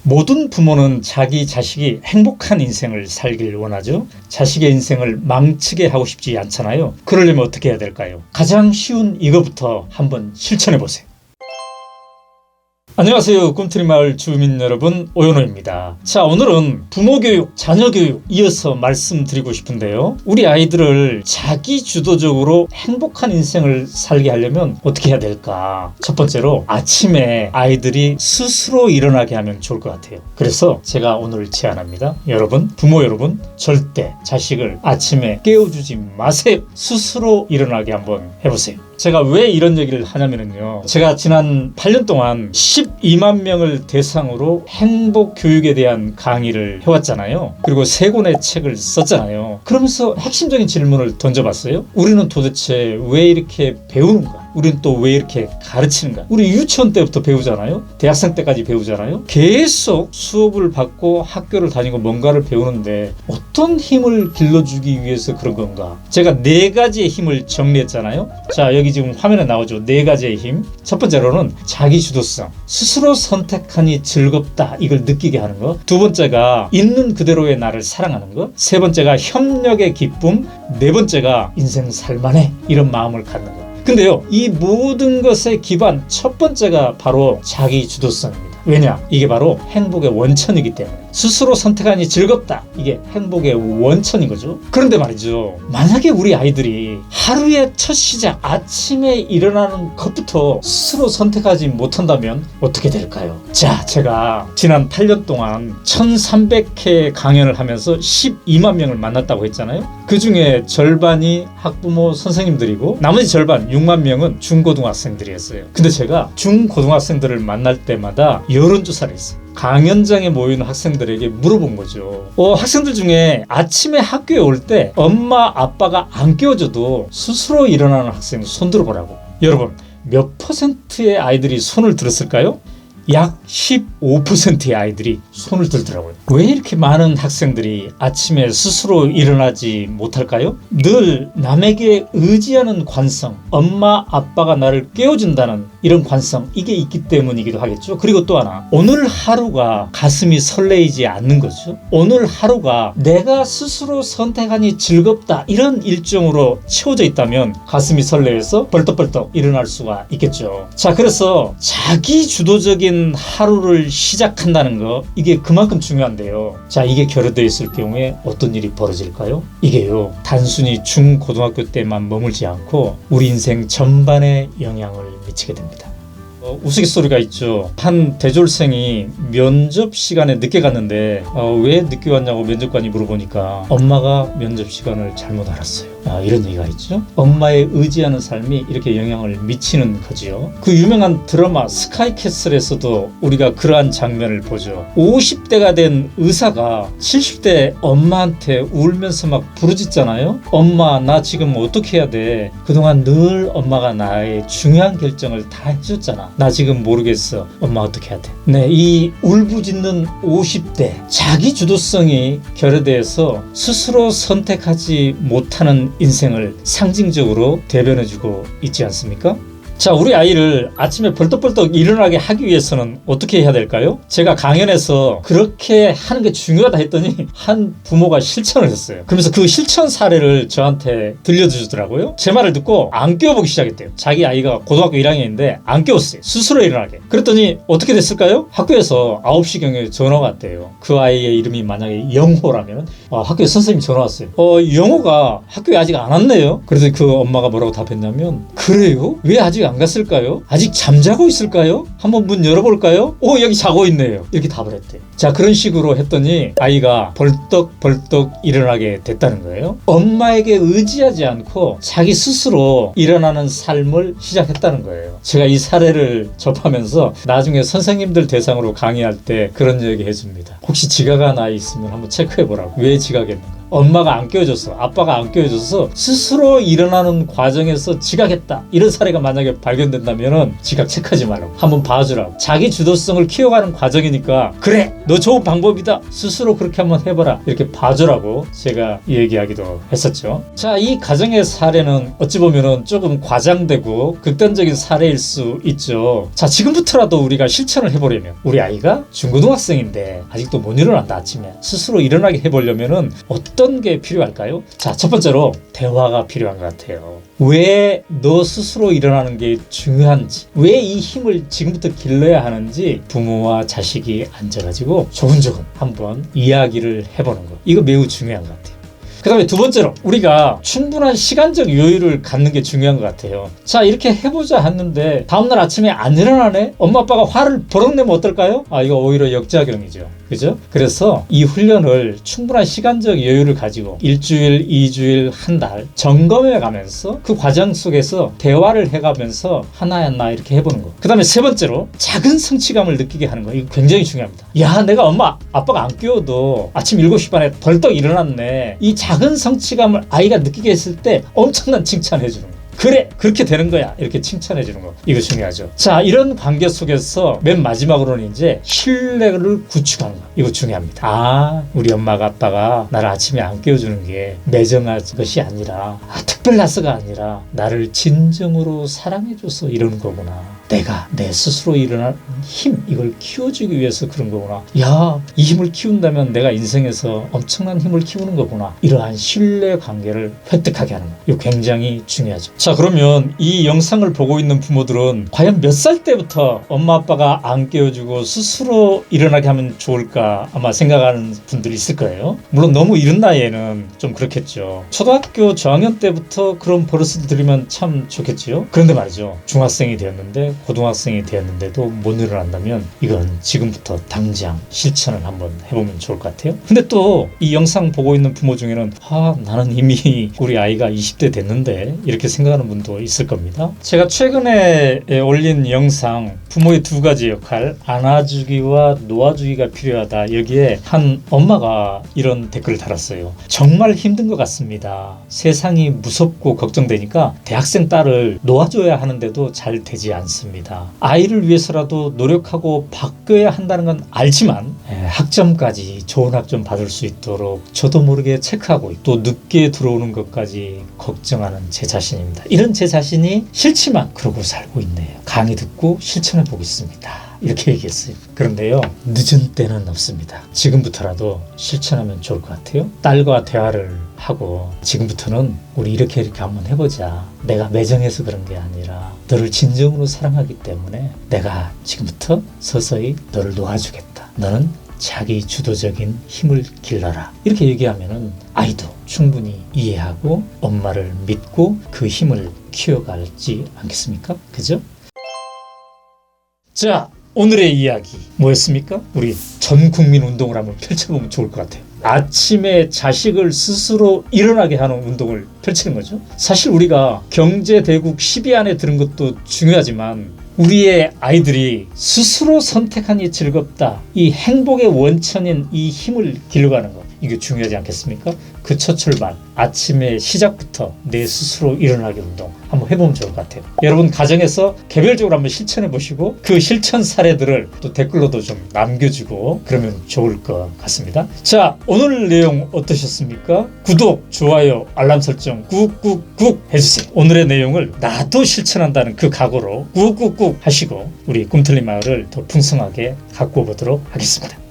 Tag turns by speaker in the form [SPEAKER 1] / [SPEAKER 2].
[SPEAKER 1] 모든 부모는 자기 자식이 행복한 인생을 살길 원하죠. 자식의 인생을 망치게 하고 싶지 않잖아요. 그러려면 어떻게 해야 될까요? 가장 쉬운 이거부터 한번 실천해 보세요. 안녕하세요. 꿈틀이 마을 주민 여러분, 오연호입니다. 자, 오늘은 부모 교육, 자녀 교육 이어서 말씀드리고 싶은데요. 우리 아이들을 자기 주도적으로 행복한 인생을 살게 하려면 어떻게 해야 될까? 첫 번째로 아침에 아이들이 스스로 일어나게 하면 좋을 것 같아요. 그래서 제가 오늘 제안합니다. 여러분, 부모 여러분, 절대 자식을 아침에 깨워주지 마세요. 스스로 일어나게 한번 해보세요. 제가 왜 이런 얘기를 하냐면요. 제가 지난 8년 동안 12만 명을 대상으로 행복 교육에 대한 강의를 해왔잖아요. 그리고 3권의 책을 썼잖아요. 그러면서 핵심적인 질문을 던져봤어요. 우리는 도대체 왜 이렇게 배우는가? 우리는 또 왜 이렇게 가르치는가? 우리 유치원 때부터 배우잖아요. 대학생 때까지 배우잖아요. 계속 수업을 받고 학교를 다니고 뭔가를 배우는데 어떤 힘을 길러주기 위해서 그런 건가? 제가 4가지의 힘을 정리했잖아요. 자, 여기 지금 화면에 나오죠. 4가지의 힘. 첫 번째로는 자기 주도성. 스스로 선택하니 즐겁다. 이걸 느끼게 하는 거. 두 번째가 있는 그대로의 나를 사랑하는 거. 세 번째가 협력의 기쁨. 네 번째가 인생 살만해. 이런 마음을 갖는 거. 근데요, 이 모든 것의 기반 첫 번째가 바로 자기 주도성입니다. 왜냐? 이게 바로 행복의 원천이기 때문에. 스스로 선택하니 즐겁다. 이게 행복의 원천인 거죠. 그런데 말이죠. 만약에 우리 아이들이 하루의 첫 시작, 아침에 일어나는 것부터 스스로 선택하지 못한다면 어떻게 될까요? 자, 제가 지난 8년 동안 1300회 강연을 하면서 12만 명을 만났다고 했잖아요. 그 중에 절반이 학부모 선생님들이고 나머지 절반 6만 명은 중고등학생들이었어요. 근데 제가 중고등학생들을 만날 때마다 여론조사를 했어요. 강연장에 모이는 학생들에게 물어본 거죠. 학생들 중에 아침에 학교에 올 때 엄마 아빠가 안 깨워줘도 스스로 일어나는 학생 손 들어보라고. 여러분, 몇 퍼센트의 아이들이 손을 들었을까요? 약 15%의 아이들이 손을 들더라고요. 왜 이렇게 많은 학생들이 아침에 스스로 일어나지 못할까요? 늘 남에게 의지하는 관성, 엄마 아빠가 나를 깨워준다는 이런 관성, 이게 있기 때문이기도 하겠죠. 그리고 또 하나, 오늘 하루가 가슴이 설레이지 않는 거죠. 오늘 하루가 내가 스스로 선택하니 즐겁다, 이런 일정으로 채워져 있다면 가슴이 설레어서 벌떡벌떡 일어날 수가 있겠죠. 자, 그래서 자기 주도적인 하루를 시작한다는 거, 이게 그만큼 중요한데요. 자, 이게 결여되어 있을 경우에 어떤 일이 벌어질까요? 이게요, 단순히 중고등학교 때만 머물지 않고 우리 인생 전반에 영향을 미치게 됩니다. 우스갯소리가 있죠. 한 대졸생이 면접 시간에 늦게 갔는데 왜 늦게 왔냐고 면접관이 물어보니까 엄마가 면접 시간을 잘못 알았어요. 이런 얘기가 있죠. 엄마의 의지하는 삶이 이렇게 영향을 미치는 거지요. 그 유명한 드라마 스카이캐슬에서도 우리가 그러한 장면을 보죠. 50대가 된 의사가 70대 엄마한테 울면서 막 부르짖잖아요. 엄마, 나 지금 어떻게 해야 돼? 그동안 늘 엄마가 나의 중요한 결정을 다 해줬잖아. 나 지금 모르겠어. 엄마 어떻게 해야 돼? 네, 이 울부짖는 50대, 자기 주도성이 결여돼서 스스로 선택하지 못하는 인생을 상징적으로 대변해주고 있지 않습니까? 자, 우리 아이를 아침에 벌떡벌떡 일어나게 하기 위해서는 어떻게 해야 될까요? 제가 강연에서 그렇게 하는 게 중요하다 했더니 한 부모가 실천을 했어요. 그러면서 그 실천 사례를 저한테 들려주더라고요. 제 말을 듣고 안 깨워보기 시작했대요. 자기 아이가 고등학교 1학년인데 안 깨웠어요. 스스로 일어나게. 그랬더니 어떻게 됐을까요? 학교에서 9시경에 전화가 왔대요. 그 아이의 이름이 만약에 영호라면 학교에 선생님이 전화 왔어요. 영호가 학교에 아직 안 왔네요. 그래서 그 엄마가 뭐라고 답했냐면, 그래요? 왜 아직 안 갔을까요? 아직 잠자고 있을까요? 한번 문 열어볼까요? 여기 자고 있네요. 이렇게 답을 했대요. 자, 그런 식으로 했더니 아이가 벌떡벌떡 일어나게 됐다는 거예요. 엄마에게 의지하지 않고 자기 스스로 일어나는 삶을 시작했다는 거예요. 제가 이 사례를 접하면서 나중에 선생님들 대상으로 강의할 때 그런 얘기 해줍니다. 혹시 지각한 아이 있으면 한번 체크해보라고. 왜 지각했는가? 엄마가 안 깨워줘서 아빠가 안 깨워줘서 스스로 일어나는 과정에서 지각했다 이런 사례가 만약에 발견된다면 지각 체크하지 말라고 한번 봐주라고. 자기 주도성을 키워가는 과정이니까 그래 너 좋은 방법이다 스스로 그렇게 한번 해봐라 이렇게 봐주라고 제가 얘기하기도 했었죠. 자, 이 가정의 사례는 어찌 보면은 조금 과장되고 극단적인 사례일 수 있죠. 자, 지금부터라도 우리가 실천을 해보려면 우리 아이가 중고등학생인데 아직도 못 일어난다 아침에 스스로 일어나게 해보려면은 어떤 게 필요할까요? 자, 첫 번째로 대화가 필요한 것 같아요. 왜 너 스스로 일어나는 게 중요한지, 왜 이 힘을 지금부터 길러야 하는지 부모와 자식이 앉아가지고 조근조근 한번 이야기를 해보는 거, 이거 매우 중요한 것 같아요. 그 다음에 두 번째로 우리가 충분한 시간적 여유를 갖는 게 중요한 것 같아요. 자, 이렇게 해보자 했는데 다음날 아침에 안 일어나네? 엄마 아빠가 화를 버럭 내면 어떨까요? 이거 오히려 역작용이죠. 그죠? 그래서 이 훈련을 충분한 시간적 여유를 가지고 일주일, 2주일, 한 달 점검해 가면서 그 과정 속에서 대화를 해가면서 하나하나 이렇게 해보는 거. 그 다음에 세 번째로 작은 성취감을 느끼게 하는 거. 이거 굉장히 중요합니다. 야, 내가 엄마 아빠가 안 깨워도 아침 7시 반에 벌떡 일어났네. 이 작은 성취감을 아이가 느끼게 했을 때 엄청난 칭찬해 주는 거예요. 그래 그렇게 되는 거야 이렇게 칭찬해 주는 거, 이거 중요하죠. 자, 이런 관계 속에서 맨 마지막으로는 이제 신뢰를 구축하는 거, 이거 중요합니다. 우리 엄마가 아빠가 나를 아침에 안 깨워주는 게 매정한 것이 아니라 특별나서가 아니라 나를 진정으로 사랑해줘서 이러는 거구나. 내가 내 스스로 일어난 힘, 이걸 키워주기 위해서 그런 거구나. 야, 이 힘을 키운다면 내가 인생에서 엄청난 힘을 키우는 거구나. 이러한 신뢰 관계를 획득하게 하는 거, 이거 굉장히 중요하죠. 자, 그러면 이 영상을 보고 있는 부모들은 과연 몇 살 때부터 엄마 아빠가 안 깨워주고 스스로 일어나게 하면 좋을까 아마 생각하는 분들이 있을 거예요. 물론 너무 이른 나이에는 좀 그렇겠죠. 초등학교 저학년 때부터 그런 버릇을 들이면 참 좋겠지요. 그런데 말이죠, 중학생이 되었는데 고등학생이 되었는데도 못 일어난다면 이건 지금부터 당장 실천을 한번 해보면 좋을 것 같아요. 근데 또 이 영상 보고 있는 부모 중에는 나는 이미 우리 아이가 20대 됐는데 이렇게 생각하는 분도 있을 겁니다. 제가 최근에 올린 영상 부모의 두 가지 역할, 안아주기와 놓아주기가 필요하다, 여기에 한 엄마가 이런 댓글을 달았어요. 정말 힘든 것 같습니다. 세상이 무섭고 걱정되니까 대학생 딸을 놓아줘야 하는데도 잘 되지 않습니다. 아이를 위해서라도 노력하고 바뀌어야 한다는 건 알지만 학점까지 좋은 학점 받을 수 있도록 저도 모르게 체크하고 또 늦게 들어오는 것까지 걱정하는 제 자신입니다. 이런 제 자신이 싫지만 그러고 살고 있네요. 강의 듣고 실천해 보겠습니다. 이렇게 얘기했어요. 그런데요, 늦은 때는 없습니다. 지금부터라도 실천하면 좋을 것 같아요. 딸과 대화를 하고 지금부터는 우리 이렇게 한번 해보자. 내가 매정해서 그런 게 아니라 너를 진정으로 사랑하기 때문에 내가 지금부터 서서히 너를 놓아주겠다. 너는 자기 주도적인 힘을 길러라. 이렇게 얘기하면은 아이도 충분히 이해하고 엄마를 믿고 그 힘을 키워갈지 않겠습니까? 그죠? 자, 오늘의 이야기 뭐였습니까? 우리 전 국민 운동을 한번 펼쳐보면 좋을 것 같아요. 아침에 자식을 스스로 일어나게 하는 운동을 펼치는 거죠. 사실 우리가 경제대국 10위 안에 드는 것도 중요하지만 우리의 아이들이 스스로 선택하니 즐겁다, 이 행복의 원천인 이 힘을 길러가는 것, 이게 중요하지 않겠습니까? 그 첫 출발, 아침의 시작부터 내 스스로 일어나게 운동 한번 해보면 좋을 것 같아요. 여러분 가정에서 개별적으로 한번 실천해 보시고 그 실천 사례들을 또 댓글로도 좀 남겨주고 그러면 좋을 것 같습니다. 자, 오늘 내용 어떠셨습니까? 구독, 좋아요, 알람 설정 꾹꾹꾹 해주세요. 오늘의 내용을 나도 실천한다는 그 각오로 꾹꾹꾹 하시고 우리 꿈틀린 마을을 더 풍성하게 가꾸어 보도록 하겠습니다.